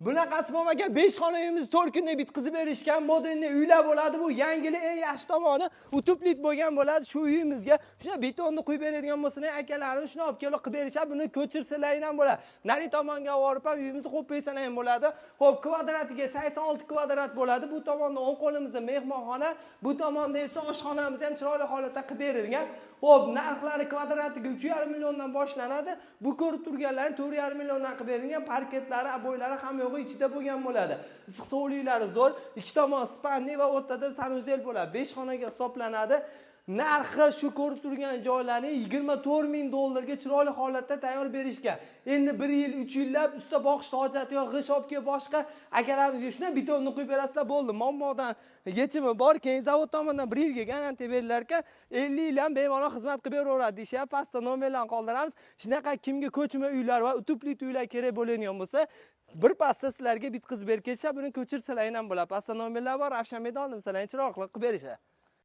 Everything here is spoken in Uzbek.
Bunaqasi bo'lmagan 5 xona uyimizni 4 kunda bitkazib berishgan modelni uylar bo'ladi. Bu yangilik eng yaxshi tomoni utuplit bo'lgan bo'ladi. Shu uyimizga shuna betonni quyib beradigan bo'lsalar, akalarim shuni olib kelib qilib berishadi. Buni ko'chirsalar ham bo'ladi. Nari tomonga borib ham uyimizni qo'yib bersalar ham bo'ladi. Xo'p, kvadratiga 86 kvadrat bo'ladi. Bu tomonda o'ng qo'limizda mehmonxona, bu tomonda esa oshxonamiz ham chiroyli holatda qilib berilgan. Xo'p, narxlari kvadratiga 3,5 milliondan boshlanadi. Bu ko'rib turganlar 4,5 milliondan qilib berilgan. Parketlari, aboylari ham ichida bo'lgan bo'ladi. Issiq suvliklari zo'r, ikki tomon spanli va o'rtada sanuzel bo'ladi. 5 xonaga hisoblanadi. Narxi shu ko'rib turgan joylarni 24 ming dollarga chiroyli holatda tayyor berishgan. Endi 1 yil, 3 yillab usta boqish hojati yo'q, g'ish olib kelib boshqa akalarimizga shuna betonni quyib berasizlar bo'ldi. Muammodan yechimi bor. Keyin zavod tomonidan 1 yilga garantiya berilar ekan, 50 yil ham bemalol xizmat qilib beraveradi deyapti. Pastda nomerlarni qoldiramiz. Shunaqa kimga ko'chma uylar va utuplit uylar kerak bo'ladigan bo'lsa, bir pasta sizlarga bitkazib berib ketishadi. Buni ko'chirsalar ham bo'ladi. Pastda nomerlar bor, Ravshan Medonov sizlarga chiroyli qilib berishadi.